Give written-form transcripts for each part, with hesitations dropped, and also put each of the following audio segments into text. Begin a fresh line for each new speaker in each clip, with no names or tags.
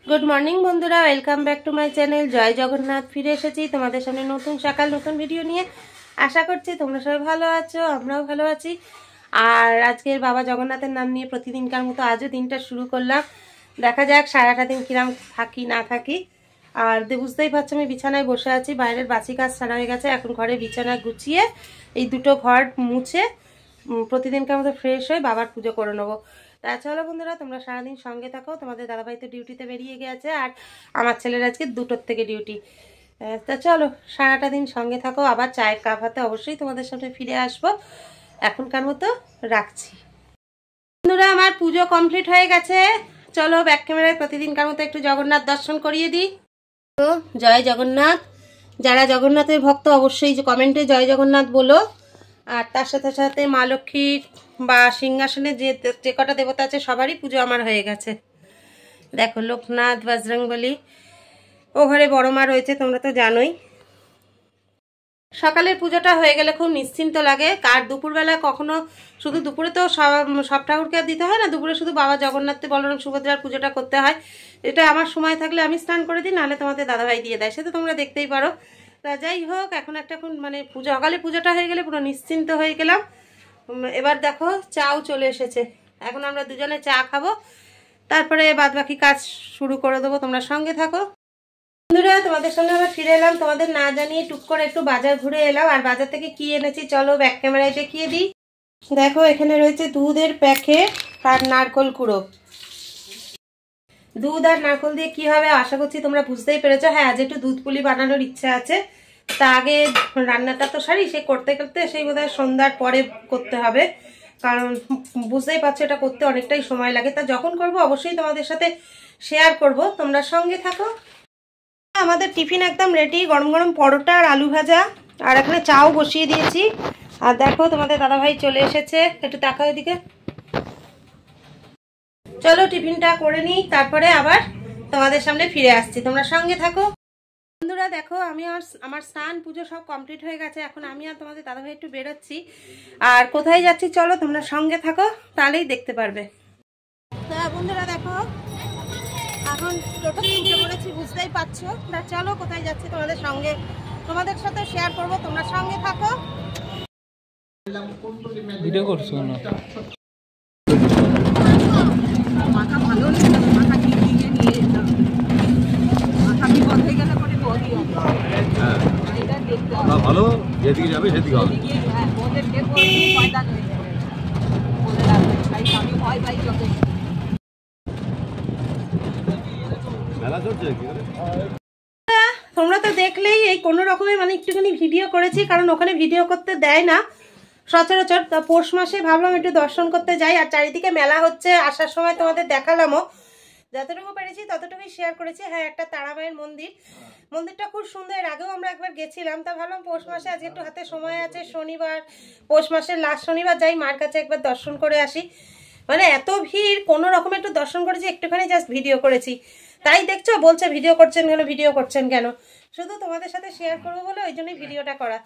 Good morning বন্ধুরা, welcome back to my channel Joy Jagannath. ফিরে এসেছি তোমাদের সামনে নতুন সকাল নতুন ভিডিও নিয়ে। আশা করছি তোমরা সবাই ভালো আছো, আমরাও ভালো আছি। আর আজকের বাবা জগন্নাথের নাম নিয়ে প্রতিদিনকার মতো আজও দিনটা শুরু করলাম। দেখা যাক সারাটা দিন কিরাম থাকি না থাকি। আর বুঝতেই পারছো আমি বিছানায় বসে আছি, বাইরের বাসি কাজ ছাড়া হয়ে গেছে। এখন ঘরে বিছানা গুছিয়ে এই দুটো ঘর মুছে প্রতিদিনকার মতো ফ্রেশ হয়ে বাবার পুজো করে নেবো। তা চলো বন্ধুরা, তোমরা সারাদিন সঙ্গে থাকো। তোমাদের দাদাভাই তো ডিউটিতে বেরিয়ে গেছে, আর আমার ছেলের আজকে 2টোর থেকে ডিউটি। তা চলো সারাটা দিন সঙ্গে থাকো। আবার চায়ের কাপ হাতে অবশ্যই তোমাদের সামনে ফিরে আসবো। এখনকার মতো রাখছি। বন্ধুরা, আমার পুজো কমপ্লিট হয়ে গেছে। চলো ব্যাক ক্যামেরায় প্রতিদিনকার মতো একটু জগন্নাথ দর্শন করিয়ে দিই। তো জয় জগন্নাথ। যারা জগন্নাথের ভক্ত অবশ্যই কমেন্টে জয় জগন্নাথ বলো। আর তার সাথে সাথে মা লক্ষ্মীর বা সিংহাসনে যে কটা দেবতা আছে সবারই পুজো আমার হয়ে গেছে। দেখো লোকনাথ, বজরংবলী, ও ঘরে বড় মা রয়েছে, তোমরা তো জানোই। সকালের পুজোটা হয়ে গেলে খুব নিশ্চিন্ত লাগে। আর দুপুরবেলা কখনো শুধু দুপুরে তো সব ঠাকুরকে আর দিতে হয় না, দুপুরে শুধু বাবা জগন্নাথ বলরাম সুভদ্রার পুজোটা করতে হয়। এটা আমার সময় থাকলে আমি স্নান করে দিই, নাহলে তোমাদের দাদাভাই দিয়ে দেয়, সে তো তোমরা দেখতেই পারো। তা যাই হোক, এখন একটা মানে সকালে পুজোটা হয়ে গেলে পুরো নিশ্চিন্ত হয়ে গেলাম। এবার দেখো চাও চলে এসেছে, এখন আমরা দুজনে চা খাবো, তারপরে বাদ বাকি কাজ শুরু করে দেবো। তোমরা সঙ্গে থাকো। বন্ধুরা, তোমাদের সঙ্গে আবার ফিরে এলাম, তোমাদের না জানিয়ে টুক করে একটু বাজার ঘুরে এলাম। আর বাজার থেকে কি এনেছি চলো ব্যাক ক্যামেরায় দেখিয়ে দিই। দেখো এখানে রয়েছে দুধের প্যাকেট আর নারকোল কুড়ো। দুধ আর নারকোল দিয়ে কি হবে আশা করছি তোমরা বুঝতেই পেরেছো। হ্যাঁ, আজ একটু দুধ পুলি বানানোর ইচ্ছা আছে। তা আগে রান্নাটা তো সারি, সে করতে করতে সেই বোধহয় সন্ধ্যার পরে করতে হবে, কারণ বুঝতেই পারছো এটা করতে অনেকটাই সময় লাগে। তা যখন করব অবশ্যই তোমাদের সাথে শেয়ার করব, তোমরা সঙ্গে থাকো। আমাদের টিফিন একদম রেডি, গরম গরম পরোটা আর আলু ভাজা, আর এখানে চাও বসিয়ে দিয়েছি। আর দেখো তোমাদের দাদাভাই চলে এসেছে, একটু তাকাও এদিকে। চলো টিফিনটা করে নিই, তারপরে আবার তোমাদের সামনে ফিরে আসছি, তোমরা সঙ্গে থাকো। বন্ধুরা দেখো, আমার স্নান পুজো সব কমপ্লিট হয়ে গেছে। এখন আমি আর তোমাদের দাদাভাই একটু বেরোচ্ছি। আর কোথায় যাচ্ছি চলো তোমরা সঙ্গে থাকো, তাহলেই দেখতে পারবে। তা বন্ধুরা দেখো, এখন টোটোতে উঠে পড়েছি, বুঝতেই পারছো। তা চলো কোথায় যাচ্ছি তোমাদের সাথে শেয়ার করব, তোমরা সঙ্গে থাকো।
ভিডিও করছো না?
মাথা ভালো নেই, মাথা কিনে নিয়ে যেতাম, মাথা বিপদ হয়ে গেলে পরে বডি হবে। হ্যাঁ, এটা দেখতে হবে ভালো, যেদিকে যাবে সেদিকে হবে। হ্যাঁ, ওদের দেখো পয়দা হয়ে যাবে, বলে রাখবে তাই আমি ভয় পাই যত। মেলা চলছে কি করে?
তোমরা তো দেখলেই, এই কোনো রকমে মানে একটুখানি ভিডিও করেছি, কারণ ওখানে ভিডিও করতে দেয় না সচরাচর। তা পৌষ মাসে ভাবলাম একটু দর্শন করতে যাই। আর চারিদিকে মেলা হচ্ছে, আসার সময় তোমাদের দেখালামও, যতটুকু পেরেছি ততটুকুই শেয়ার করেছি। হ্যাঁ, একটা তারামায়ের মন্দিরটা খুব সুন্দর, এর আগেও আমরা একবার গেছিলাম। তা ভাবলাম পৌষ মাসে আজকে একটু হাতে সময় আছে, শনিবার, পৌষ মাসের লাস্ট শনিবার যাই, মার কাছে একবার দর্শন করে আসি। মানে এত ভিড়, কোনো রকম একটু দর্শন করেছি, একটুখানি জাস্ট ভিডিও করেছি। তাই দেখছো বলছে ভিডিও করছেন কেন, শুধু তোমাদের সাথে শেয়ার করবো বলে ওই জন্যই ভিডিওটা করা।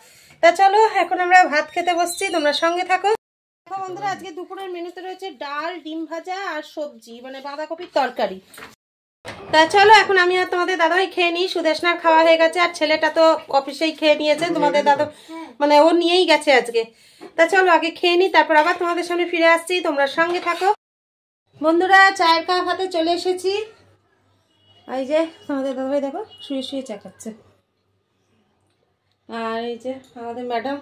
তা চলো এখন আমরা ভাত খেতে বসছি, তোমরা সঙ্গে থাকো। দেখো বন্ধুরা, আজকে দুপুরের মেনুতে রয়েছে ডাল, ডিম ভাজা আর সবজি, মানে বাঁধাকপির তরকারি। তা চলো এখন আমি আর তোমাদের দাদাই খেয়ে নিই। সুদেশনার খাওয়া হয়ে গেছে, আর ছেলেটা তো অফিসেই খেয়ে নিয়েছে, তোমাদের দাদা মানে ও নিয়েই গেছে আজকে। তা চলো আগে খেয়ে নিই, তারপর আবার তোমাদের সামনে ফিরে আসছি, তোমরা সঙ্গে থাকো। বন্ধুরা, চায়ের কাপ হাতে চলে এসেছি। এই যে আমাদের দাদাভাই দেখো শুয়ে শুয়ে চা খাচ্ছে, আর এই যে আমাদের ম্যাডাম।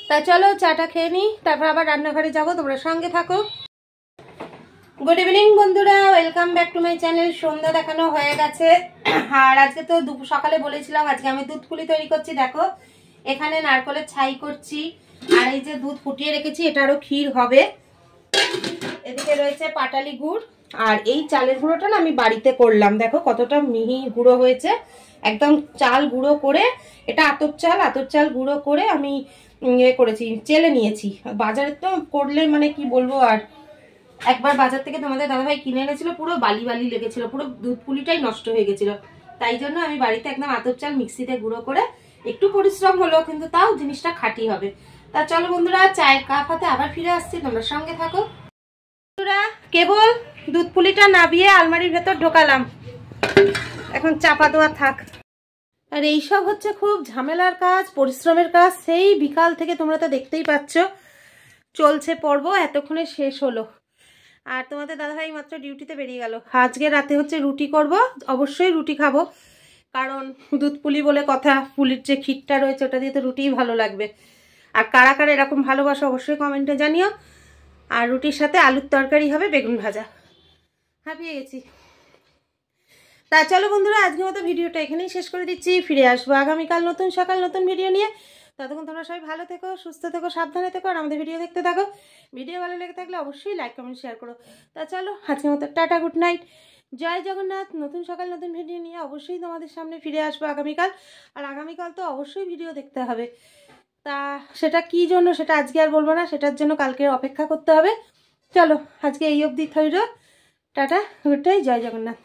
তা চলো চাটা খেয়ে নিই, তারপর আবার রান্নাঘরে যাবো, তোমরা সঙ্গে থাকো। গুড ইভিনিং বন্ধুরা, welcome back to my channel. সন্ধ্যা দেখানো হয়ে গেছে, আর আজকে তো সকালে বলেছিলাম আজকে আমি দুধ পুলি তৈরি করছি। দেখো এখানে নারকলের ছাই করছি, আর এই যে দুধ ফুটিয়ে রেখেছি, এটারও ক্ষীর হবে। এদিকে রয়েছে পাটালি গুড়, আর এই চালের গুঁড়োটা না আমি বাড়িতে করলাম। দেখো কতটা মিহি গুঁড়ো হয়েছে, একদম চাল গুঁড়ো করে। এটা আতপ চাল গুঁড়ো করে আমি করেছি, চেলে নিয়েছি। বাজারে তো করলে মানে কি বলবো, আর একবার বাজার থেকে তোমাদের দাদাভাই কিনে এনেছিল, পুরো বালি লেগেছিল, পুরো দুধ পুলিটাই নষ্ট হয়ে গেছিল। তাই জন্য আমি বাড়িতে একদম আতপ চাল মিক্সিতে গুঁড়ো করে, একটু পরিশ্রম হলো কিন্তু তাও জিনিসটা খাঁটি হবে। তা চলো বন্ধুরা, চায়ের কাপ হাতে আবার ফিরে আসছি, তোমরা সঙ্গে থাকো। বন্ধুরা কেবল দুধ পুলিটা নাবিয়ে আলমারির ভেতর ঢোকালাম, এখন চাপা দেওয়া থাক। আর এইসব হচ্ছে খুব ঝামেলার কাজ, পরিশ্রমের কাজ। সেই বিকাল থেকে তোমরা তো দেখতেই পাচ্ছ চলছে পর্ব, এতক্ষণে শেষ হলো। আর তোমাদের দাদাভাই মাত্র ডিউটিতে বেরিয়ে গেল। আজকে রাতে হচ্ছে রুটি করব, অবশ্যই রুটি খাবো, কারণ দুধ পুলি বলে কথা, পুলির যে ক্ষীরটা রয়েছে ওটা দিয়ে তো রুটিই ভালো লাগবে। আর কারা কারা এরকম ভালোবাসো অবশ্যই কমেন্টে জানিও। আর রুটির সাথে আলুর তরকারি হবে, বেগুন ভাজা। হাঁপিয়ে গেছি। তা চলো বন্ধুরা, আজকের মতো ভিডিওটা এখানেই শেষ করে দিচ্ছি। ফিরে আসবো আগামীকাল নতুন সকাল নতুন ভিডিও নিয়ে। ততক্ষণ তোমরা সবাই ভালো থেকো, সুস্থ থেকো, সাবধানে থেকো, আর আমাদের ভিডিও দেখতে থাকো। ভিডিও ভালো লেগে থাকলে অবশ্যই লাইক কমেন্ট শেয়ার করো। তা চলো আজকের মতো টাটা, গুড নাইট, জয় জগন্নাথ। নতুন সকাল নতুন ভিডিও নিয়ে অবশ্যই তোমাদের সামনে ফিরে আসবো আগামীকাল। আর আগামীকাল তো অবশ্যই ভিডিও দেখতে হবে। তা সেটা কি জন্য সেটা আজকে আর বলবো না, সেটার জন্য কালকে অপেক্ষা করতে হবে। চলো আজকে এই অবধি থাকলো, টাটা, গুড নাইট, জয় জগন্নাথ।